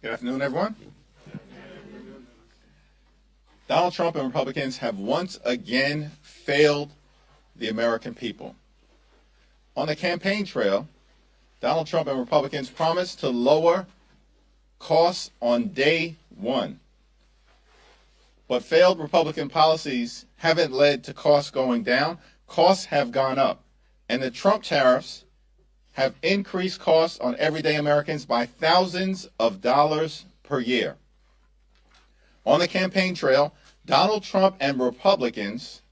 Good afternoon, everyone. Donald Trump and Republicans have once again failed the American people. On the campaign trail, Donald Trump and Republicans promised to lower costs on day one. But failed Republican policies haven't led to costs going down. Costs have gone up. And the Trump tariffs have increased costs on everyday Americans by thousands of dollars per year. On the campaign trail, Donald Trump and Republicans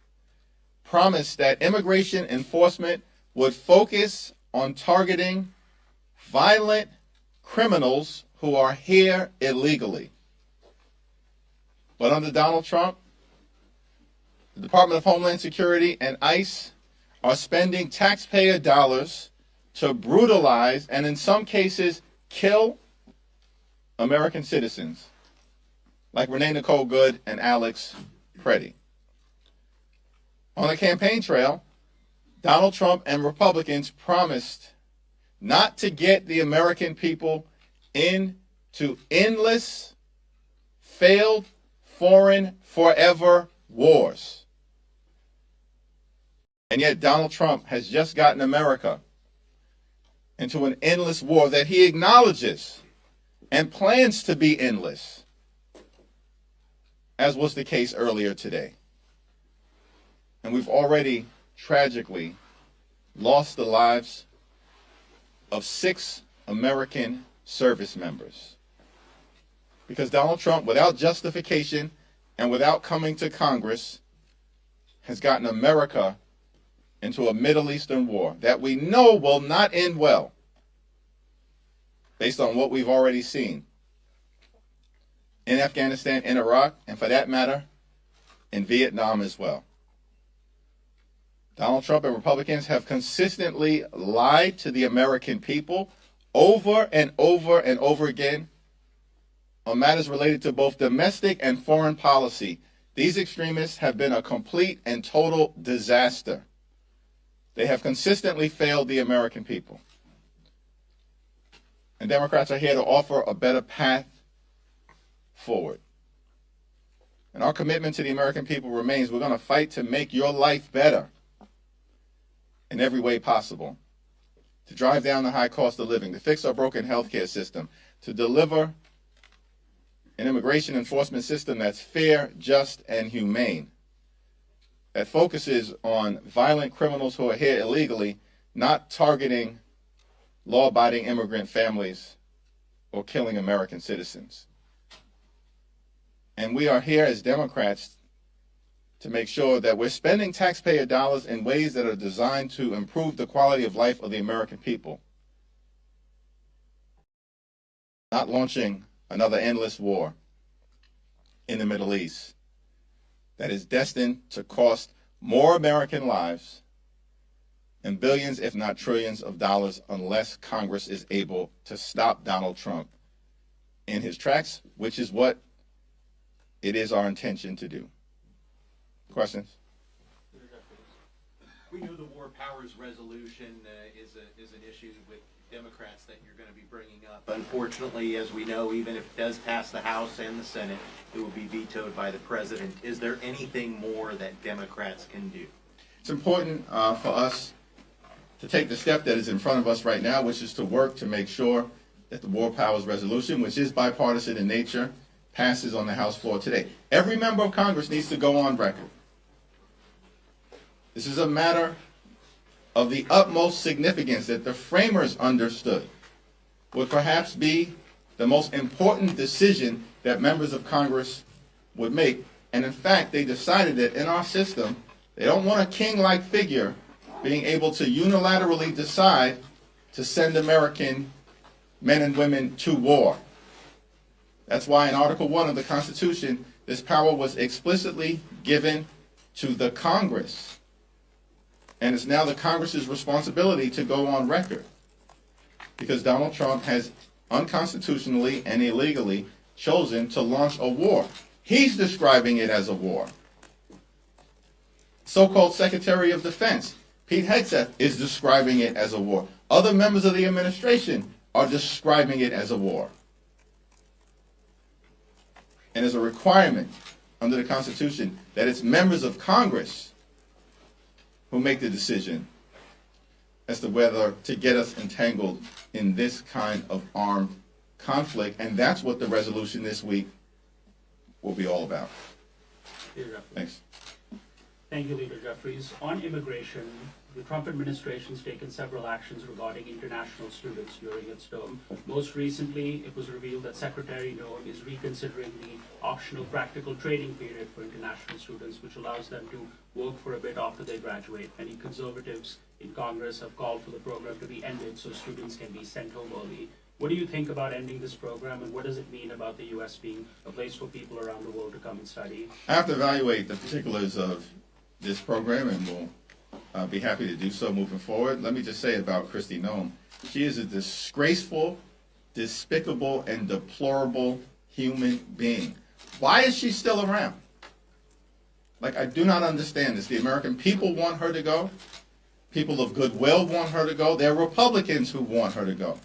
promised that immigration enforcement would focus on targeting violent criminals who are here illegally. But under Donald Trump, the Department of Homeland Security and ICE are spending taxpayer dollars to brutalize and in some cases kill American citizens like Renee Nicole Good and Alex Preddy. On the campaign trail, Donald Trump and Republicans promised not to get the American people into endless, failed, foreign, forever wars. And yet Donald Trump has just gotten America into an endless war that he acknowledges and plans to be endless, as was the case earlier today. And we've already tragically lost the lives of 6 American service members because Donald Trump, without justification and without coming to Congress, has gotten America into a Middle Eastern war that we know will not end well based on what we've already seen in Afghanistan, in Iraq, and for that matter, in Vietnam as well. Donald Trump and Republicans have consistently lied to the American people over and over and over again on matters related to both domestic and foreign policy. These extremists have been a complete and total disaster. They have consistently failed the American people. And Democrats are here to offer a better path forward. And our commitment to the American people remains. We're going to fight to make your life better in every way possible, to drive down the high cost of living, to fix our broken healthcare system, to deliver an immigration enforcement system that's fair, just, and humane, that focuses on violent criminals who are here illegally, not targeting law-abiding immigrant families or killing American citizens. And we are here as Democrats to make sure that we're spending taxpayer dollars in ways that are designed to improve the quality of life of the American people, not launching another endless war in the Middle East that is destined to cost more American lives and billions, if not trillions of dollars, unless Congress is able to stop Donald Trump in his tracks, which is what it is our intention to do. Questions? We know the War Powers Resolution is an issue with Democrats that you're going to be bringing up. Unfortunately, as we know, even if it does pass the House and the Senate, it will be vetoed by the President. Is there anything more that Democrats can do? It's important for us to take the step that is in front of us right now, which is to work to make sure that the War Powers Resolution, which is bipartisan in nature, passes on the House floor today. Every member of Congress needs to go on record. This is a matter of the utmost significance that the framers understood would perhaps be the most important decision that members of Congress would make. And in fact, they decided that in our system, they don't want a king-like figure being able to unilaterally decide to send American men and women to war. That's why in Article 1 of the Constitution, this power was explicitly given to the Congress. And it's now the Congress's responsibility to go on record because Donald Trump has unconstitutionally and illegally chosen to launch a war. He's describing it as a war. So-called Secretary of Defense, Pete Hegseth, is describing it as a war. Other members of the administration are describing it as a war. and is a requirement under the Constitution that it's members of Congress who make the decision as to whether to get us entangled in this kind of armed conflict, and that's what the resolution this week will be all about. Thanks. Thank you, Leader Jeffries. On immigration, the Trump administration has taken several actions regarding international students during its term. Most recently, it was revealed that Secretary Noem is reconsidering the optional practical training period for international students, which allows them to work for a bit after they graduate. Many conservatives in Congress have called for the program to be ended so students can be sent home early. What do you think about ending this program, and what does it mean about the U.S. being a place for people around the world to come and study? I have to evaluate the particulars of this program, and we'll be happy to do so moving forward. Let me just say about Kristi Noem, she is a disgraceful, despicable, and deplorable human being. Why is she still around? Like, I do not understand this. The American people want her to go. People of goodwill want her to go. There are Republicans who want her to go.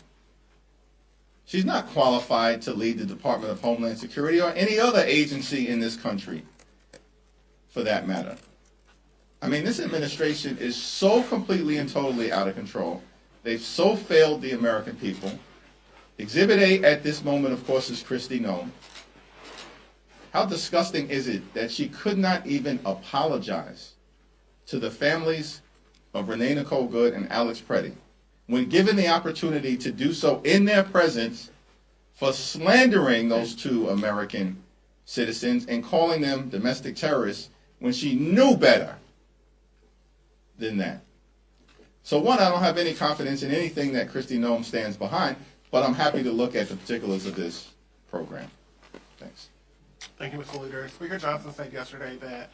She's not qualified to lead the Department of Homeland Security or any other agency in this country, for that matter. I mean, this administration is so completely and totally out of control. They've so failed the American people. Exhibit A at this moment, of course, is Kristi Noem. How disgusting is it that she could not even apologize to the families of Renee Nicole Good and Alex Preddy when given the opportunity to do so in their presence for slandering those two American citizens and calling them domestic terrorists when she knew better than that. So one, I don't have any confidence in anything that Kristi Noem stands behind, but I'm happy to look at the particulars of this program. Thanks. Thank you, Mr. Leader. Speaker Johnson said yesterday that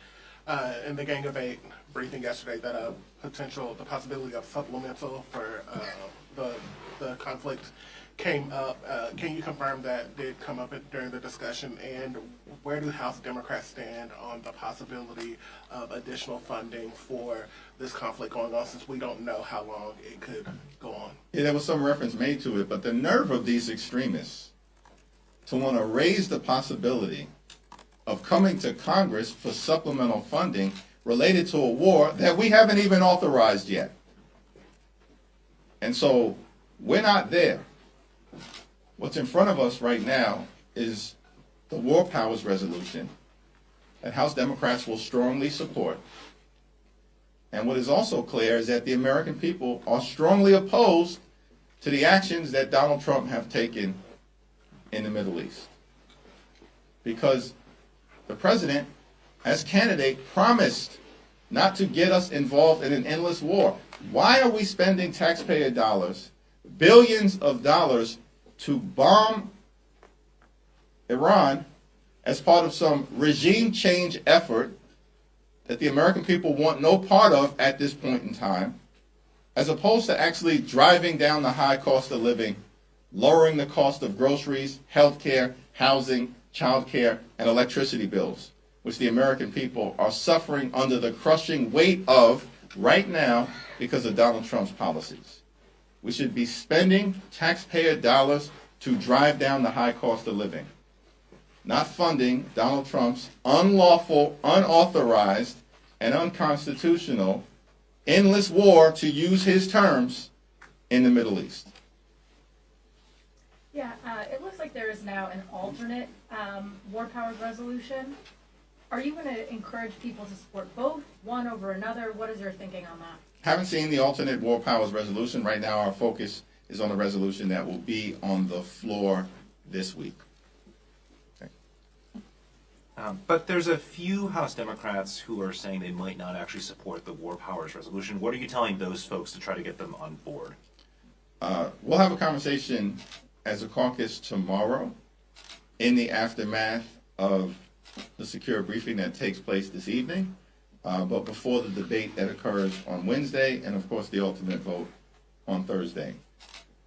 in the Gang of Eight briefing yesterday that the possibility of supplemental for the conflict came up. Can you confirm that did come up during the discussion, and where do House Democrats stand on the possibility of additional funding for this conflict going on, since we don't know how long it could go on? Yeah, there was some reference made to it, but the nerve of these extremists to want to raise the possibility of coming to Congress for supplemental funding related to a war that we haven't even authorized yet. And so we're not there. What's in front of us right now is the War Powers Resolution that House Democrats will strongly support. And what is also clear is that the American people are strongly opposed to the actions that Donald Trump have taken in the Middle East. Because the president, as candidate, promised not to get us involved in an endless war. Why are we spending taxpayer dollars, billions of dollars, to bomb Iran as part of some regime change effort that the American people want no part of at this point in time, as opposed to actually driving down the high cost of living, lowering the cost of groceries, health care, housing, child care, and electricity bills, which the American people are suffering under the crushing weight of right now because of Donald Trump's policies. We should be spending taxpayer dollars to drive down the high cost of living, not funding Donald Trump's unlawful, unauthorized, and unconstitutional endless war, to use his terms, in the Middle East. Yeah, it looks like there is now an alternate War Powers resolution. Are you going to encourage people to support both, one over another? What is your thinking on that? Haven't seen the alternate War Powers resolution. Right now our focus is on the resolution that will be on the floor this week. Okay. But there's a few House Democrats who are saying they might not actually support the War Powers resolution. What are you telling those folks to try to get them on board? We'll have a conversation as a caucus tomorrow in the aftermath of the secure briefing that takes place this evening, but before the debate that occurs on Wednesday, and of course the ultimate vote on Thursday.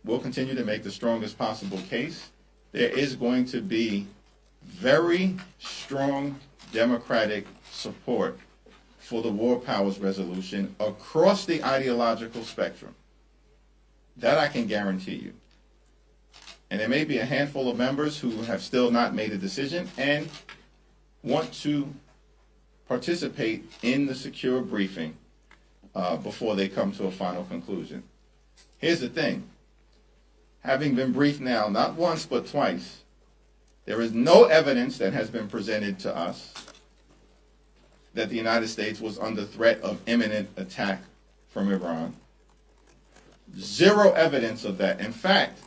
We'll continue to make the strongest possible case. There is going to be very strong Democratic support for the War Powers resolution across the ideological spectrum. That I can guarantee you. And there may be a handful of members who have still not made a decision and want to participate in the secure briefing before they come to a final conclusion. Here's the thing. Having been briefed now, not once but twice, there is no evidence that has been presented to us that the United States was under threat of imminent attack from Iran. Zero evidence of that. In fact,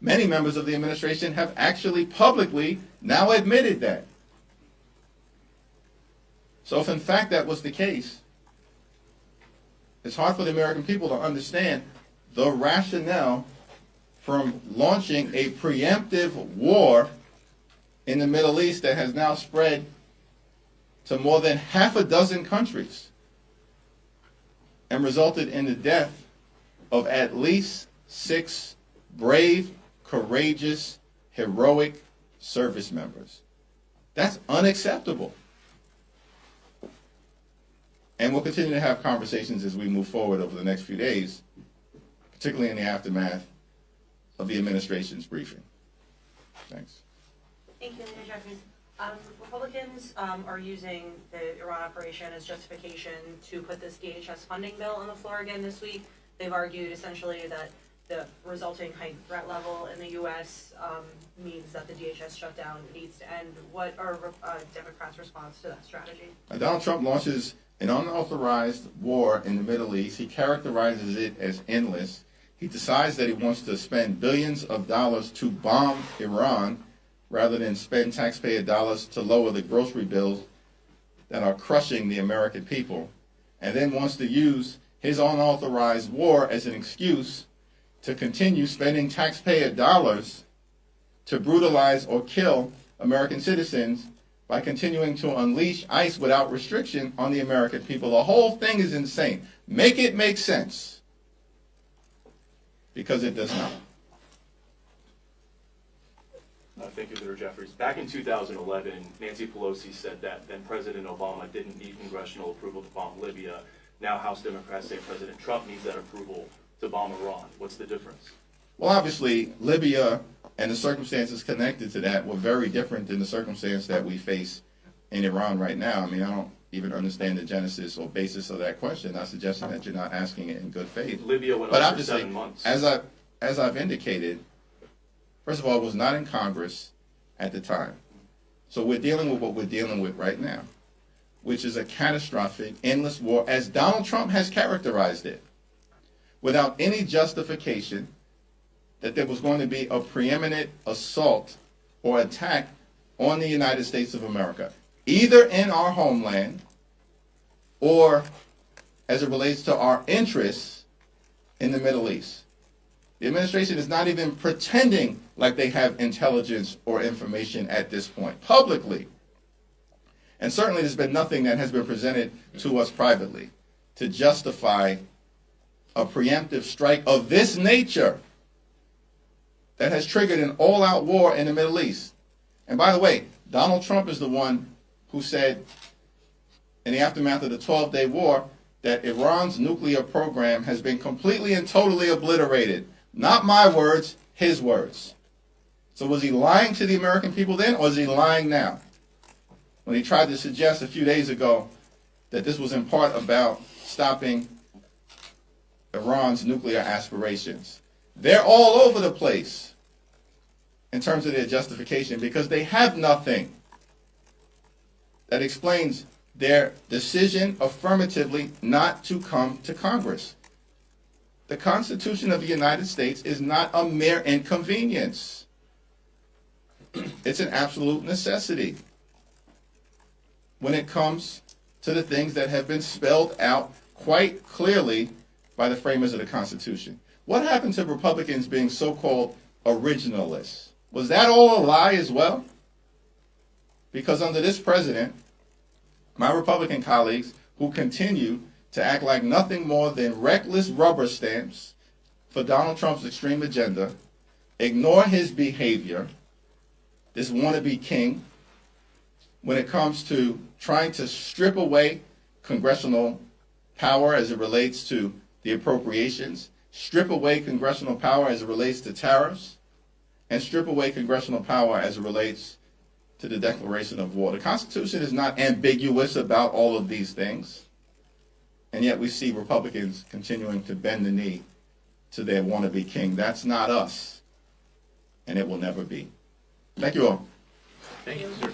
many members of the administration have actually publicly now admitted that. So if in fact that was the case, it's hard for the American people to understand the rationale from launching a preemptive war in the Middle East that has now spread to more than half a dozen countries and resulted in the death of at least 6 brave, courageous, heroic service members. That's unacceptable. And we'll continue to have conversations as we move forward over the next few days, particularly in the aftermath of the administration's briefing. Thanks. Thank you, Leader Jeffries. Republicans are using the Iran operation as justification to put this DHS funding bill on the floor again this week. They've argued essentially that the resulting heightened threat level in the U.S. Means that the DHS shutdown needs to end. What are Democrats' response to that strategy? Donald Trump launches an unauthorized war in the Middle East. He characterizes it as endless. He decides that he wants to spend billions of dollars to bomb Iran rather than spend taxpayer dollars to lower the grocery bills that are crushing the American people, and then wants to use his unauthorized war as an excuse to continue spending taxpayer dollars to brutalize or kill American citizens by continuing to unleash ICE without restriction on the American people. The whole thing is insane. Make it make sense, because it does not. Thank you, Leader Jeffries. Back in 2011, Nancy Pelosi said that then President Obama didn't need congressional approval to bomb Libya. Now House Democrats say President Trump needs that approval to bomb Iran. What's the difference? Well, obviously, Libya and the circumstances connected to that were very different than the circumstance that we face in Iran right now. I mean, I don't even understand the genesis or basis of that question. I'm suggesting that you're not asking it in good faith. Libya went But on for obviously, 7 months. as I've indicated, first of all, it was not in Congress at the time. So we're dealing with what we're dealing with right now, which is a catastrophic, endless war, as Donald Trump has characterized it, without any justification that there was going to be a preeminent assault or attack on the United States of America, either in our homeland or as it relates to our interests in the Middle East. The administration is not even pretending like they have intelligence or information at this point, publicly. And certainly there's been nothing that has been presented to us privately to justify a preemptive strike of this nature that has triggered an all-out war in the Middle East. And by the way, Donald Trump is the one who said in the aftermath of the 12-day war that Iran's nuclear program has been completely and totally obliterated. Not my words, his words. So was he lying to the American people then, or is he lying now? When he tried to suggest a few days ago that this was in part about stopping Iran's nuclear aspirations. They're all over the place in terms of their justification because they have nothing that explains their decision affirmatively not to come to Congress. The Constitution of the United States is not a mere inconvenience. It's an absolute necessity when it comes to the things that have been spelled out quite clearly by the framers of the Constitution. What happened to Republicans being so-called originalists? Was that all a lie as well? Because under this president, my Republican colleagues who continue to act like nothing more than reckless rubber stamps for Donald Trump's extreme agenda, ignore his behavior, this wannabe king, when it comes to trying to strip away congressional power as it relates to the appropriations, strip away congressional power as it relates to tariffs, and strip away congressional power as it relates to the declaration of war. The Constitution is not ambiguous about all of these things, and yet we see Republicans continuing to bend the knee to their wannabe king. That's not us, and it will never be. Thank you all. Thank you, sir.